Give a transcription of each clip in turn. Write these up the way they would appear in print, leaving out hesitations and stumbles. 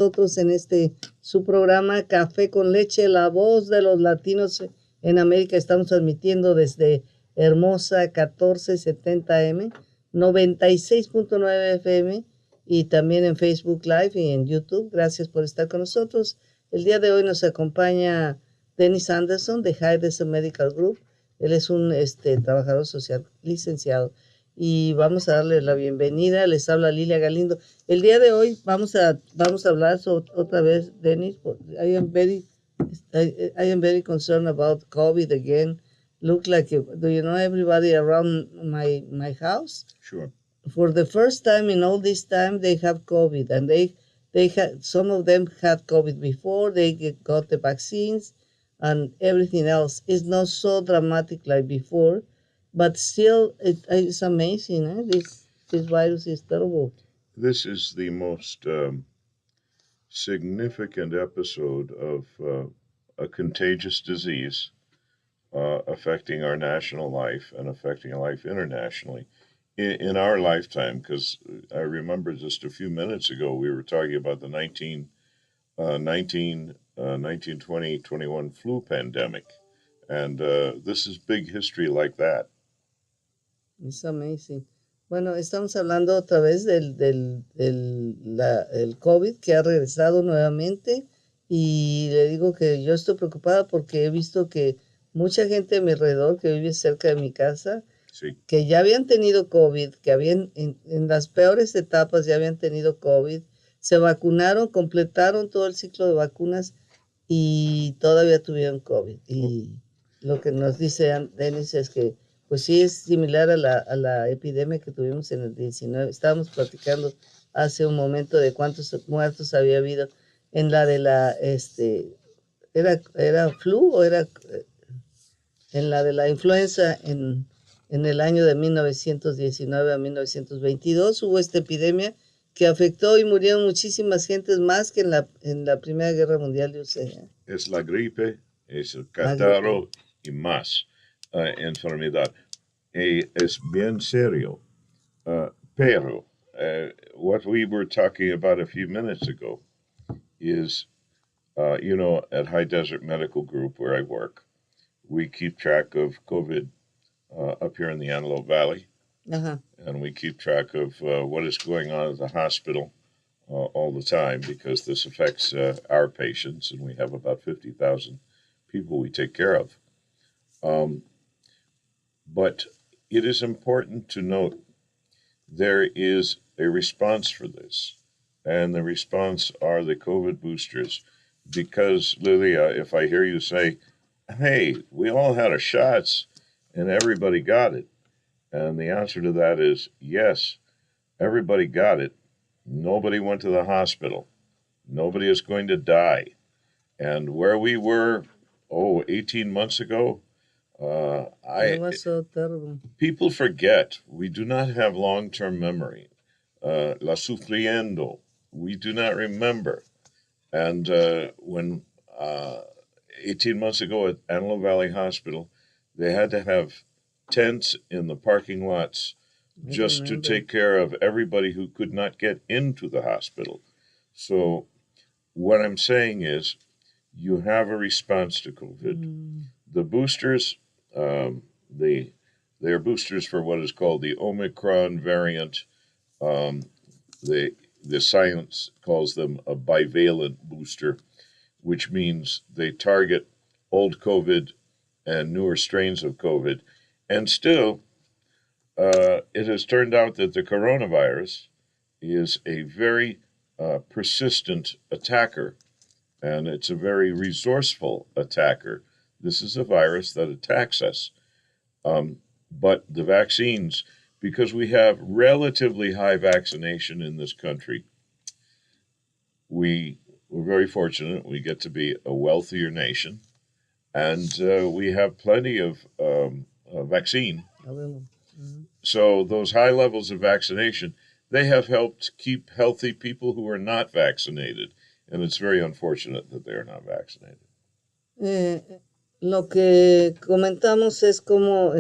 nosotros en su programa Café con Leche, la voz de los latinos en América. Estamos transmitiendo desde hermosa 1470M, 96.9 FM y también en Facebook Live y en YouTube. Gracias por estar con nosotros. El día de hoy nos acompaña Dennis Anderson de Hydesson Medical Group. Él es un trabajador social licenciado. Y vamos a darle la bienvenida. Les habla Lilia Galindo. El día de hoy vamos a hablar otra vez, Dennis. I am very concerned about COVID again. Look like, do you know everybody around my house? Sure. For the first time in all this time, they have COVID, and they had, some of them had COVID before. They got the vaccines, and everything else is not so dramatic like before. But still, it's amazing. This virus is terrible. This is the most significant episode of a contagious disease affecting our national life and affecting life internationally in our lifetime. Because I remember just a few minutes ago, we were talking about the 1920-21 flu pandemic. And this is big history like that. It's amazing. Bueno, estamos hablando otra vez del COVID que ha regresado nuevamente, y le digo que yo estoy preocupada porque he visto que mucha gente a mi alrededor que vive cerca de mi casa, sí, que ya habían tenido COVID, que habían en las peores etapas ya habían tenido COVID, se vacunaron, completaron todo el ciclo de vacunas y todavía tuvieron COVID. Y lo que nos dice Dennis es que pues sí es similar a la epidemia que tuvimos en el 19. Estábamos platicando hace un momento de cuántos muertos había habido en la de la, ¿era flu o era en la de la influenza en el año de 1919 a 1922? Hubo esta epidemia que afectó y murieron muchísimas gentes más que en la Primera Guerra Mundial, yo sé. Es la gripe, es el catarro y más. Enfermedad. Es bien serio. Pero what we were talking about a few minutes ago is, at High Desert Medical Group where I work, we keep track of COVID up here in the Antelope Valley. Uh-huh. And we keep track of what is going on at the hospital all the time, because this affects our patients, and we have about 50,000 people we take care of. But it is important to note there is a response for this, and the response are the COVID boosters. Because, Lilia, if I hear you say, hey, we all had our shots and everybody got it, and the answer to that is yes, everybody got it. Nobody went to the hospital. Nobody is going to die. And where we were, 18 months ago, It was so terrible. People forget. We do not have long-term memory. La sufriendo. We do not remember. And when 18 months ago at Antelope Valley Hospital, they had to have tents in the parking lots just to take care of everybody who could not get into the hospital. So what I'm saying is you have a response to COVID. The boosters, they are boosters for what is called the Omicron variant. The science calls them a bivalent booster, which means they target old COVID and newer strains of COVID. And still, it has turned out that the coronavirus is a very persistent attacker, and it's a very resourceful attacker. This is a virus that attacks us. But the vaccines, because we have relatively high vaccination in this country, we're very fortunate. We get to be a wealthier nation, and we have plenty of vaccine. So those high levels of vaccination, they have helped keep healthy people who are not vaccinated, and it's very unfortunate that they are not vaccinated. Lo que comentamos es como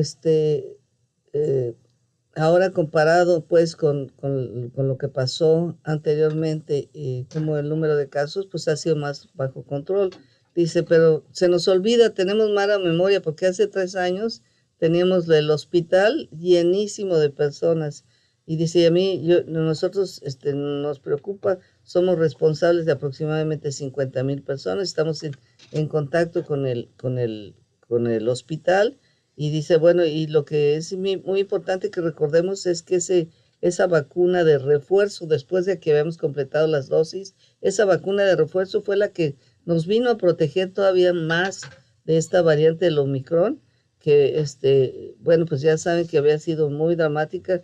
ahora comparado pues con lo que pasó anteriormente, como el número de casos pues ha sido más bajo control. Dice, pero se nos olvida, tenemos mala memoria porque hace 3 años teníamos el hospital llenísimo de personas. Y dice, y a mí, nosotros nos preocupa, somos responsables de aproximadamente 50,000 personas, estamos en contacto con el hospital. Y dice, bueno, y lo que es muy importante que recordemos es que esa vacuna de refuerzo, después de que habíamos completado las dosis, esa vacuna de refuerzo fue la que nos vino a proteger todavía más de esta variante del Omicron, que, bueno, pues ya saben que había sido muy dramática.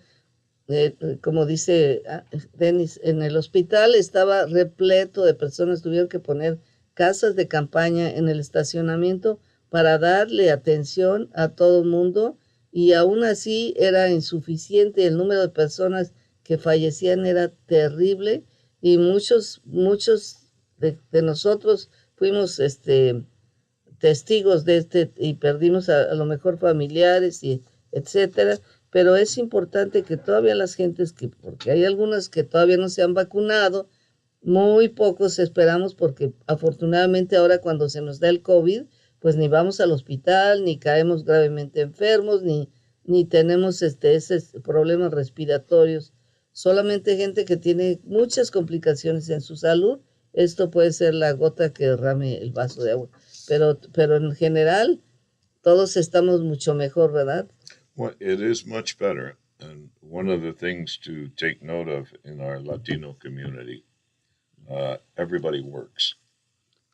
Como dice Dennis, en el hospital estaba repleto de personas, tuvieron que poner casas de campaña en el estacionamiento para darle atención a todo el mundo y aún así era insuficiente, el número de personas que fallecían era terrible y muchos de nosotros fuimos testigos de y perdimos a lo mejor familiares y etcétera, pero es importante que todavía las gentes porque hay algunas que todavía no se han vacunado, muy pocos esperamos porque afortunadamente ahora cuando se nos da el COVID, pues ni vamos al hospital, ni caemos gravemente enfermos, ni tenemos esos problemas respiratorios. Solamente gente que tiene muchas complicaciones en su salud, esto puede ser la gota que derrame el vaso de agua. Pero en general, todos estamos mucho mejor, ¿verdad? Well, it is much better. And one of the things to take note of in our Latino community, everybody works.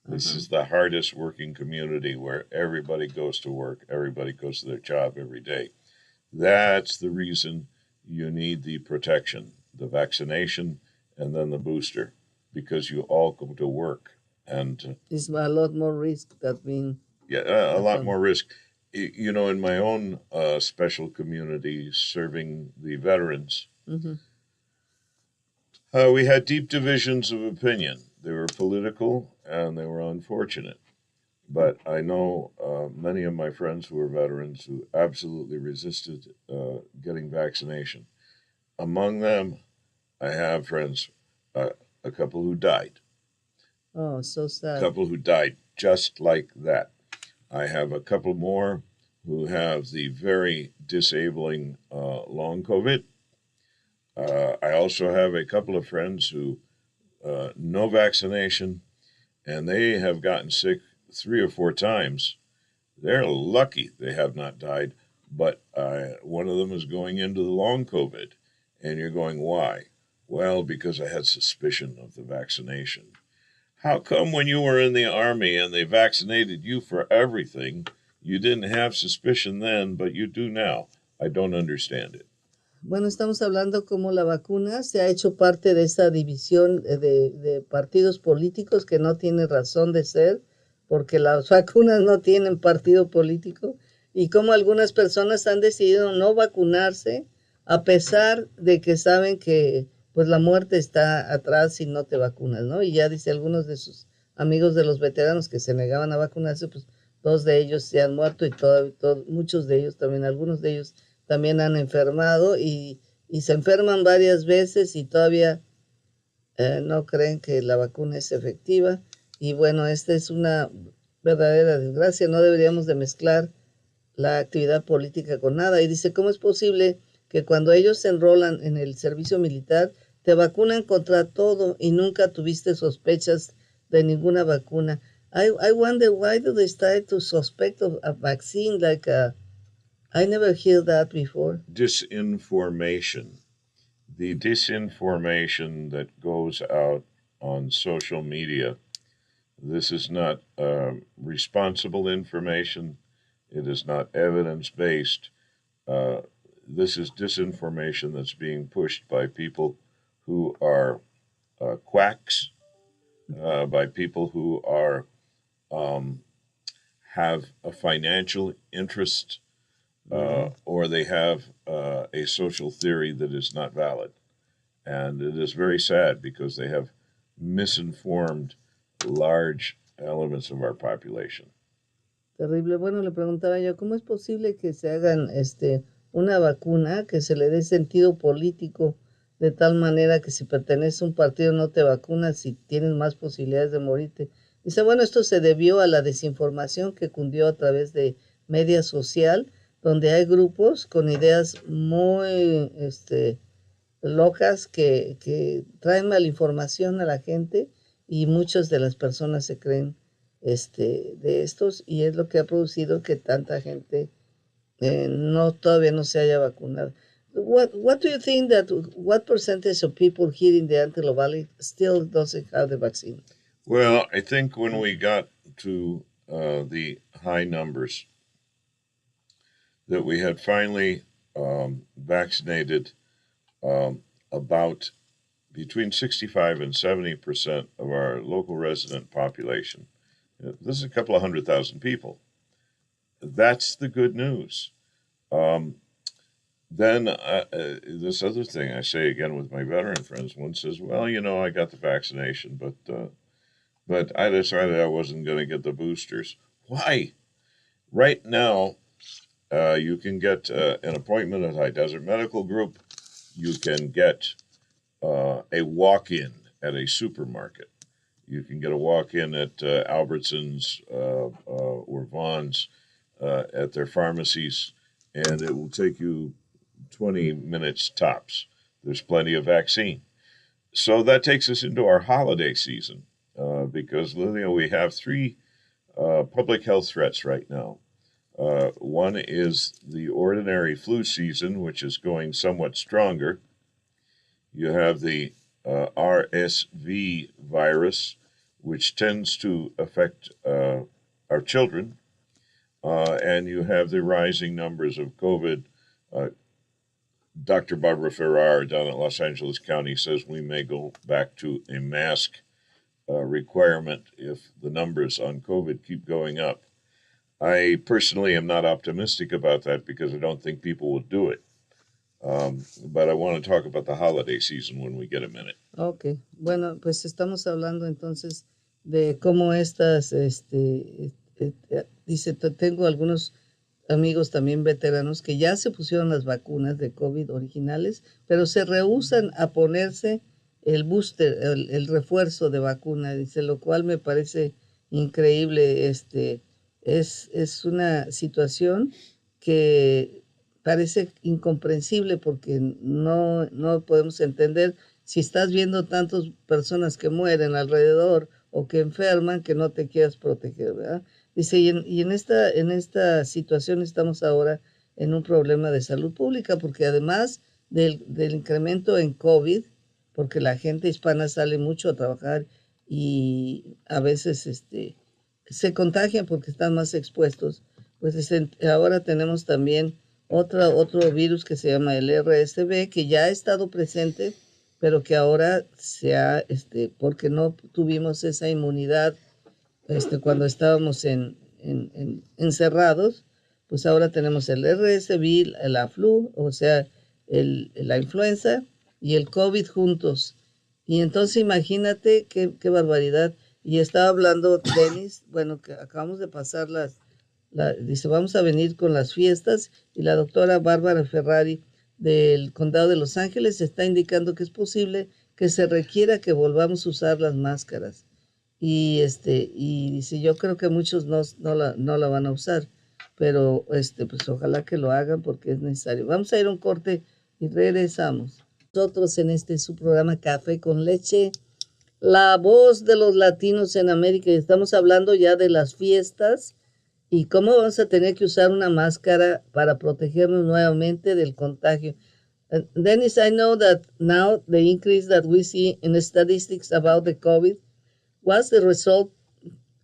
This is the hardest working community where everybody goes to work, everybody goes to their job every day. That's the reason you need the protection, the vaccination, and then the booster, because you all go to work. And it's a lot more risk that being. Yeah, a lot more risk. You know, in my own special community serving the veterans, we had deep divisions of opinion. They were political and they were unfortunate. But I know many of my friends who are veterans who absolutely resisted getting vaccination. Among them, I have friends, a couple who died. Oh, so sad. A couple who died just like that. I have a couple more who have the very disabling long COVID. I also have a couple of friends who no vaccination, and they have gotten sick 3 or 4 times. They're lucky they have not died, but one of them is going into the long COVID, and you're going, why? Well, because I had suspicion of the vaccination. How come when you were in the Army and they vaccinated you for everything, you didn't have suspicion then, but you do now? I don't understand it. Bueno, estamos hablando cómo la vacuna se ha hecho parte de esa división de partidos políticos que no tiene razón de ser, porque las vacunas no tienen partido político, y cómo algunas personas han decidido no vacunarse a pesar de que saben que pues la muerte está atrás si no te vacunas, ¿no? Y ya dice algunos de sus amigos de los veteranos que se negaban a vacunarse, pues 2 de ellos se han muerto y muchos de ellos también, algunos de ellos también han enfermado y se enferman varias veces y todavía no creen que la vacuna es efectiva. Y bueno, esta es una verdadera desgracia, no deberíamos de mezclar la actividad política con nada. Y dice, ¿cómo es posible que cuando ellos se enrolan en el servicio militar, te vacunan contra todo y nunca tuviste sospechas de ninguna vacuna? I wonder why do they start to suspect of a vaccine like I never heard that before. Disinformation. The disinformation that goes out on social media. This is not responsible information. It is not evidence-based. This is disinformation that's being pushed by people who are quacks, by people who are have a financial interest, or they have a social theory that is not valid. And it is very sad because they have misinformed large elements of our population. Terrible. Bueno, le preguntaba yo, ¿cómo es posible que se hagan una vacuna que se le dé sentido político, de tal manera que si perteneces a un partido no te vacunas y tienes más posibilidades de morirte. Dice, bueno, esto se debió a la desinformación que cundió a través de media social, donde hay grupos con ideas muy locas que traen malinformación a la gente y muchas de las personas se creen de estos y es lo que ha producido que tanta gente no todavía no se haya vacunado. What do you think that what percentage of people here in the Antelope Valley still doesn't have the vaccine? Well, I think when we got to the high numbers, that we had finally vaccinated about between 65 and 70% of our local resident population. This is a couple of 100,000 people. That's the good news. Then this other thing I say again with my veteran friends, one says, "Well, you know, I got the vaccination, but I decided I wasn't going to get the boosters." Why? Right now, you can get an appointment at High Desert Medical Group. You can get a walk-in at a supermarket. You can get a walk-in at Albertsons or Vaughn's at their pharmacies, and it will take you 20 minutes tops. There's plenty of vaccine. So that takes us into our holiday season because we have three public health threats right now. One is the ordinary flu season, which is going somewhat stronger. You have the RSV virus, which tends to affect our children. And you have the rising numbers of COVID. Dr. Barbara Ferrar down at Los Angeles County says we may go back to a mask requirement if the numbers on COVID keep going up. I personally am not optimistic about that because I don't think people will do it. But I want to talk about the holiday season when we get a minute. Okay, bueno, pues estamos hablando entonces de cómo estas, dice, tengo algunos amigos también veteranos que ya se pusieron las vacunas de COVID originales, pero se rehúsan a ponerse el booster, el refuerzo de vacuna, dice, lo cual me parece increíble. Es una situación que parece incomprensible porque no podemos entender si estás viendo tantas personas que mueren alrededor o que enferman que no te quieras proteger, ¿verdad? Dice, y en esta situación estamos ahora en un problema de salud pública porque además del incremento en COVID, porque la gente hispana sale mucho a trabajar y a veces se contagian porque están más expuestos, pues ahora tenemos también otro virus que se llama el RSV, que ya ha estado presente, pero que ahora porque no tuvimos esa inmunidad cuando estábamos encerrados, pues ahora tenemos el RSV, la flu, o sea, la influenza y el COVID juntos. Y entonces imagínate qué barbaridad. Y estaba hablando Denis, bueno, que acabamos de pasar dice, vamos a venir con las fiestas y la doctora Bárbara Ferrari del Condado de Los Ángeles está indicando que es posible que se requiera que volvamos a usar las máscaras. Y dice, yo creo que muchos no la van a usar, pero pues ojalá que lo hagan porque es necesario. Vamos a ir a un corte y regresamos. Nosotros en su programa Café con Leche, la voz de los latinos en América, estamos hablando ya de las fiestas y cómo vamos a tener que usar una máscara para protegernos nuevamente del contagio. Dennis, I know that now the increase that we see in the statistics about the COVID was the result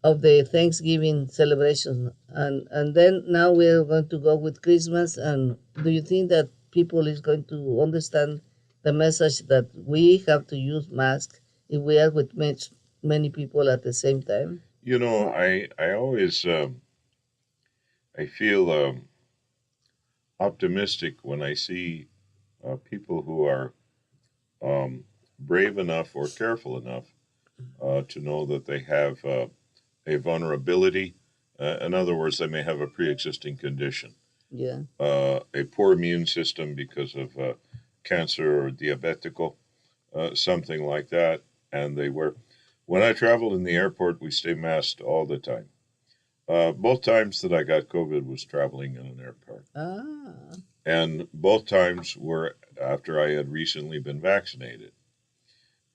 of the Thanksgiving celebration. And then now we're going to go with Christmas. And do you think that people is going to understand the message that we have to use masks if we are with many people at the same time? You know, I always I feel optimistic when I see people who are brave enough or careful enough to know that they have a vulnerability. In other words, they may have a pre-existing condition. Ya. a poor immune system because of cancer or diabetico, something like that. And they were, when I traveled in the airport, we stay masked all the time. Both times that I got COVID was traveling in an airport. Ah, And both times were after I had recently been vaccinated.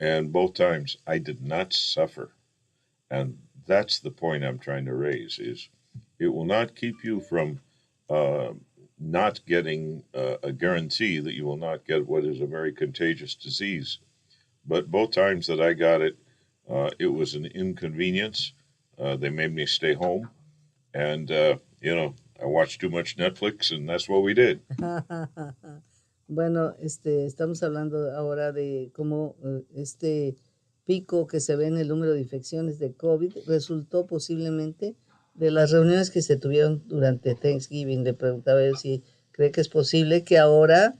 And both times I did not suffer. And that's the point I'm trying to raise is it will not keep you from uh, not getting a guarantee that you will not get what is a very contagious disease. But both times that I got it, it was an inconvenience. They made me stay home. And, I watched too much Netflix and that's what we did. bueno, estamos hablando ahora de cómo este pico que se ve en el número de infecciones de COVID resultó posiblemente de las reuniones que se tuvieron durante Thanksgiving. Le preguntaba yo si cree que es posible que ahora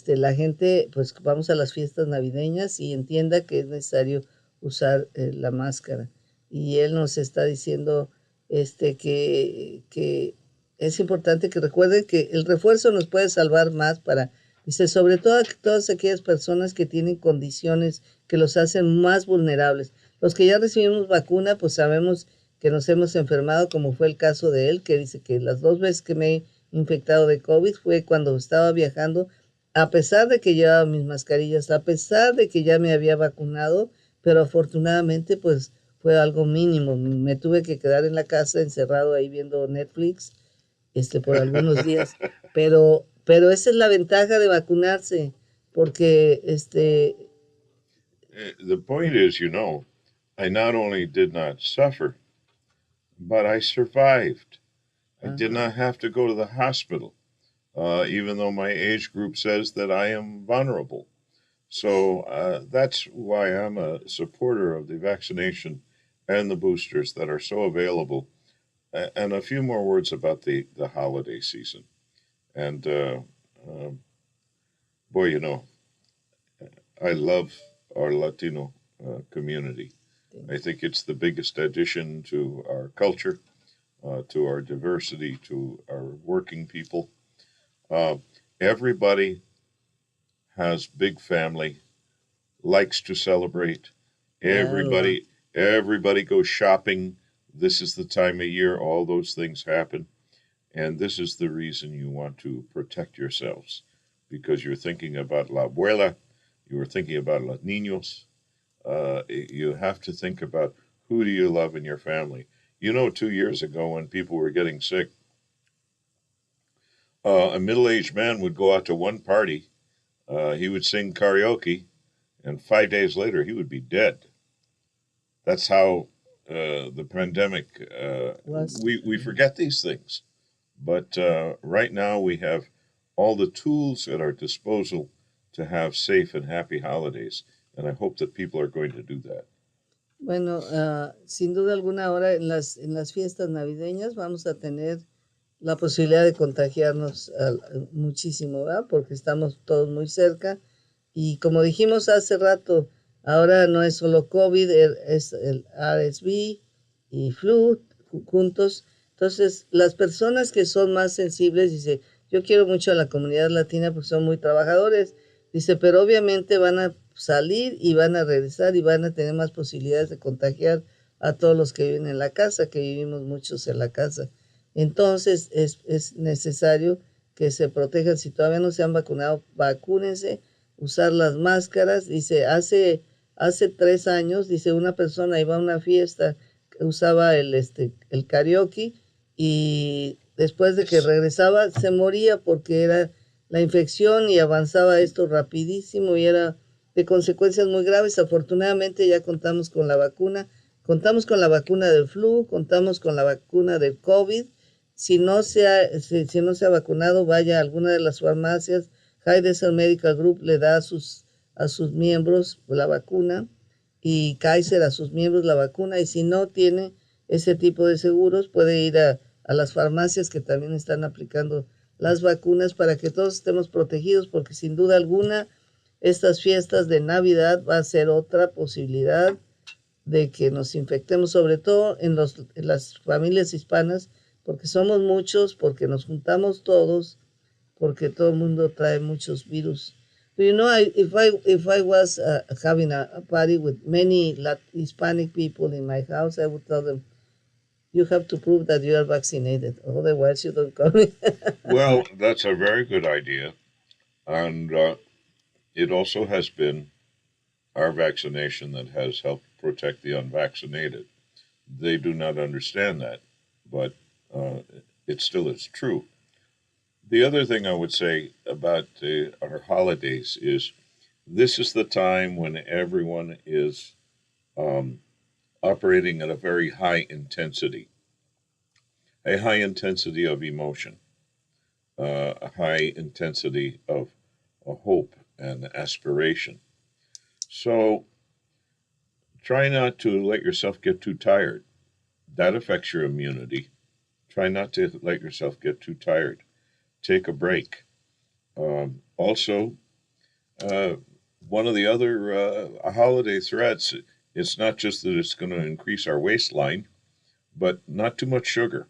la gente, pues vamos a las fiestas navideñas y entienda que es necesario usar la máscara. Y él nos está diciendo que es importante que recuerden que el refuerzo nos puede salvar más para, dice, sobre todo todas aquellas personas que tienen condiciones que los hacen más vulnerables. Los que ya recibimos vacuna, pues sabemos que nos hemos enfermado, como fue el caso de él, que dice que las 2 veces que me he infectado de COVID fue cuando estaba viajando, a pesar de que llevaba mis mascarillas, a pesar de que ya me había vacunado, pero afortunadamente pues fue algo mínimo. Me tuve que quedar en la casa encerrado ahí viendo Netflix por algunos días, pero esa es la ventaja de vacunarse, porque The point is, I not only did not suffer, but I survived. I did not have to go to the hospital, even though my age group says that I am vulnerable. So that's why I'm a supporter of the vaccination and the boosters that are so available. And a few more words about the holiday season. And boy, I love our Latino community. I think it's the biggest addition to our culture, to our diversity, to our working people. Everybody has big family, likes to celebrate. Everybody goes shopping. This is the time of year all those things happen. And this is the reason you want to protect yourselves, because you're thinking about la abuela, you are thinking about los niños. You have to think about who do you love in your family. 2 years ago when people were getting sick, a middle-aged man would go out to one party, he would sing karaoke, and 5 days later he would be dead. That's how the pandemic, we forget these things. But right now we have all the tools at our disposal to have safe and happy holidays. And I hope that people are going to do that. Bueno, sin duda alguna ahora en las fiestas navideñas vamos a tener la posibilidad de contagiarnos muchísimo, ¿verdad? Porque estamos todos muy cerca. Y como dijimos hace rato, ahora no es solo COVID, es el RSV y flu juntos. Entonces, las personas que son más sensibles, dice, yo quiero mucho a la comunidad latina porque son muy trabajadores, dice, pero obviamente van a salir y van a regresar y van a tener más posibilidades de contagiar a todos los que viven en la casa, que vivimos muchos en la casa. Entonces, es necesario que se protejan. Si todavía no se han vacunado, vacúnense, usar las máscaras. Dice, hace 3 años, dice, una persona iba a una fiesta, usaba el karaoke, y después de que regresaba se moría porque era la infección y avanzaba esto rapidísimo y era de consecuencias muy graves. Afortunadamente ya contamos con la vacuna del flu, contamos con la vacuna del COVID. Si no se ha vacunado, vaya a alguna de las farmacias. High Desert Medical Group le da a sus miembros la vacuna, y Kaiser a sus miembros la vacuna, y si no tiene ese tipo de seguros puede ir a las farmacias que también están aplicando las vacunas para que todos estemos protegidos, porque sin duda alguna estas fiestas de Navidad va a ser otra posibilidad de que nos infectemos, sobre todo en las familias hispanas, porque somos muchos, porque nos juntamos todos, porque todo el mundo trae muchos virus. Do you know, if I was having a party with many Hispanic people in my house, I would tell them, you have to prove that you are vaccinated, otherwise you don't come in. Well, that's a very good idea. And it also has been our vaccination that has helped protect the unvaccinated. They do not understand that, but it still is true. The other thing I would say about our holidays is this is the time when everyone is um, operating at a high intensity of emotion, a high intensity of hope and aspiration. So try not to let yourself get too tired. That affects your immunity. Try not to let yourself get too tired. Take a break. Also, uh, one of the other holiday threats, it's not just that it's going to increase our waistline, but not too much sugar.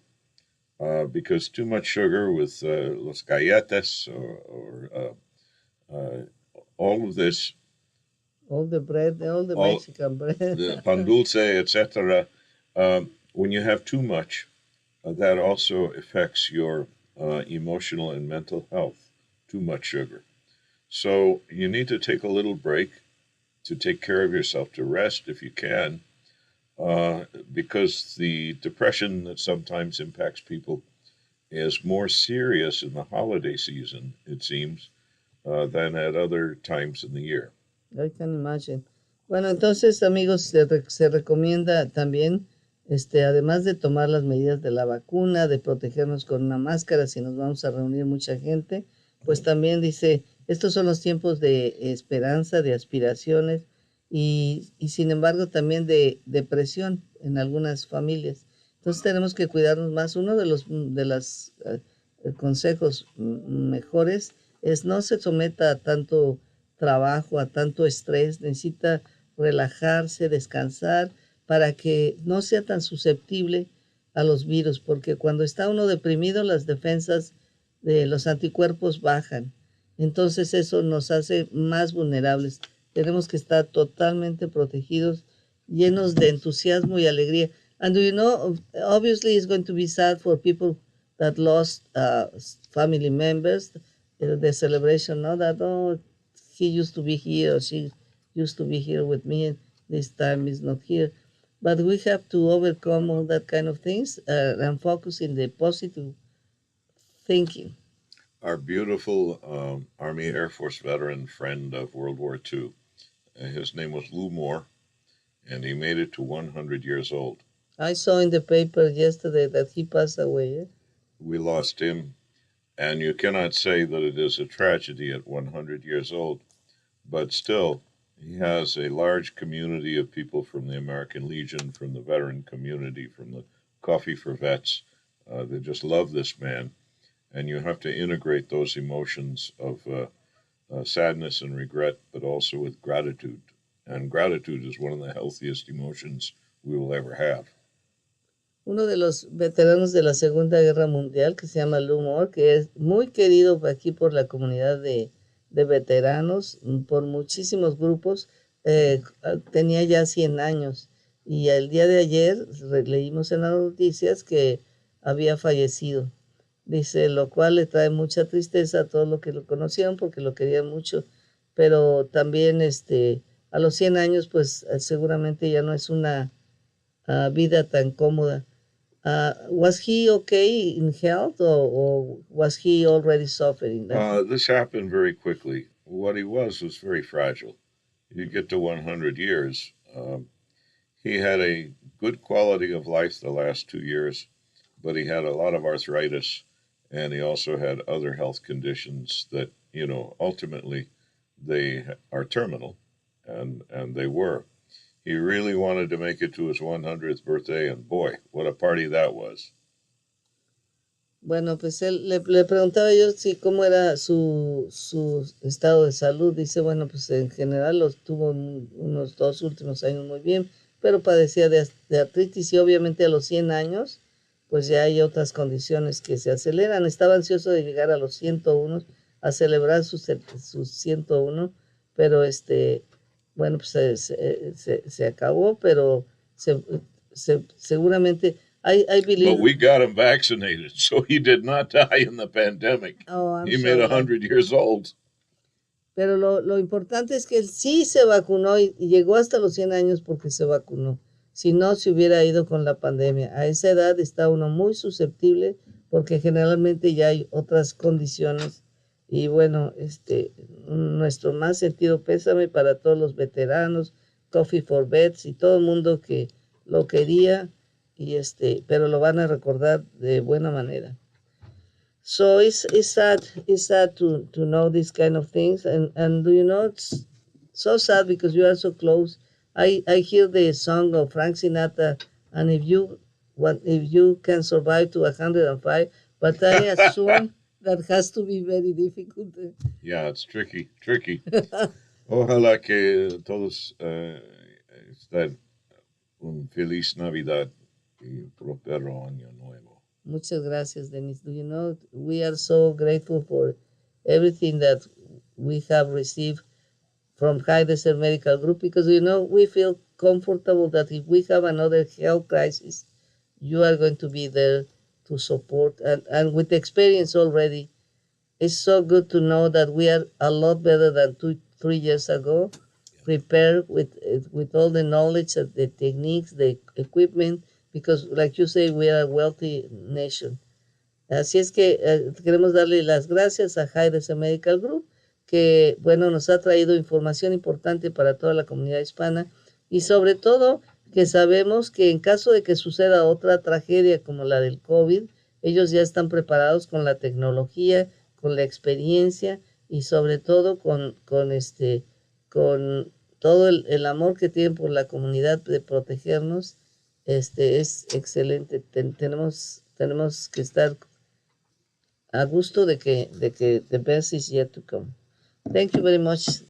Because too much sugar with los galletas or all of this, All the bread, all the all Mexican the bread. pan dulce, etc. When you have too much, that also affects your emotional and mental health. Too much sugar. So you need to take a little break to take care of yourself, to rest if you can, because the depression that sometimes impacts people is more serious in the holiday season, it seems, than at other times in the year. I can imagine. Bueno, entonces, amigos, se recomienda también, además de tomar las medidas de la vacuna, de protegernos con una máscara si nos vamos a reunir mucha gente, pues también dice, estos son los tiempos de esperanza, de aspiraciones y sin embargo también de depresión en algunas familias. Entonces tenemos que cuidarnos más. Uno de los consejos mejores es no se someta a tanto trabajo, a tanto estrés, necesita relajarse, descansar, para que no sea tan susceptible a los virus, porque cuando está uno deprimido, las defensas de los anticuerpos bajan. Entonces eso nos hace más vulnerables. Tenemos que estar totalmente protegidos, llenos de entusiasmo y alegría. And do you know, obviously it's going to be sad for people that lost family members, the celebration, no? That, oh, he used to be here or she used to be here with me and this time is not here. But we have to overcome all that kind of things and focus in the positive thinking. Our beautiful Army Air Force veteran friend of World War II, his name was Lou Moore, and he made it to 100 years old. I saw in the paper yesterday that he passed away. We lost him, and you cannot say that it is a tragedy at 100 years old, but still, he has a large community of people from the American Legion, from the veteran community, from the Coffee for Vets. They just love this man, and you have to integrate those emotions of sadness and regret, but also with gratitude. And gratitude is one of the healthiest emotions we will ever have. Uno de los veteranos de la Segunda Guerra Mundial, que se llama Lou Moore, que es muy querido aquí por la comunidad de veteranos, por muchísimos grupos, tenía ya 100 años. Y el día de ayer leímos en las noticias que había fallecido. Dice, lo cual le trae mucha tristeza a todos los que lo conocían porque lo querían mucho. Pero también a los 100 años, pues seguramente ya no es una vida tan cómoda. Was he okay in health or was he already suffering? This happened very quickly. What he was very fragile. You get to 100 years. He had a good quality of life the last 2 years, but he had a lot of arthritis, and he also had other health conditions that, ultimately they are terminal, and they were. He really wanted to make it to his 100th birthday, and boy, what a party that was. Bueno, pues él le preguntaba yo si cómo era su estado de salud. Dice, bueno, pues en general los tuvo unos 2 últimos años muy bien, pero padecía de artritis y obviamente a los 100 años, pues ya hay otras condiciones que se aceleran. Estaba ansioso de llegar a los 101, a celebrar sus 101, pero bueno, pues se acabó, pero seguramente, I believe. But we got him vaccinated, so he did not die in the pandemic. Oh, I'm He so made glad. 100 years old. Pero lo importante es que él sí se vacunó y llegó hasta los 100 años porque se vacunó. Si no, se hubiera ido con la pandemia. A esa edad está uno muy susceptible porque generalmente ya hay otras condiciones. Y bueno, nuestro más sentido pésame para todos los veteranos, Coffee for Vets y todo el mundo que lo quería, pero lo van a recordar de buena manera. So it's sad to know these kind of things, and do you know, it's so sad because you are so close. I hear the song of Frank Sinatra, and if you can survive to 105, but I assume that has to be very difficult. Yeah, it's tricky. Ojalá que todos estén un feliz Navidad y próspero año nuevo. Muchas gracias, Dennis. Do you know, we are so grateful for everything that we have received from High Desert Medical Group because, we feel comfortable that if we have another health crisis, you are going to be there to support. And with experience already, it's so good to know that we are a lot better than 3 years ago, prepared with all the knowledge, the techniques, the equipment, because like you say, we are a wealthy nation. Así es que queremos darle las gracias a Jaires Medical Group, que bueno, nos ha traído información importante para toda la comunidad hispana y sobre todo que sabemos que en caso de que suceda otra tragedia como la del COVID, ellos ya están preparados con la tecnología, con la experiencia y sobre todo con todo el amor que tienen por la comunidad de protegernos. Es excelente. Tenemos que estar a gusto de que the best is yet to come. Thank you very much.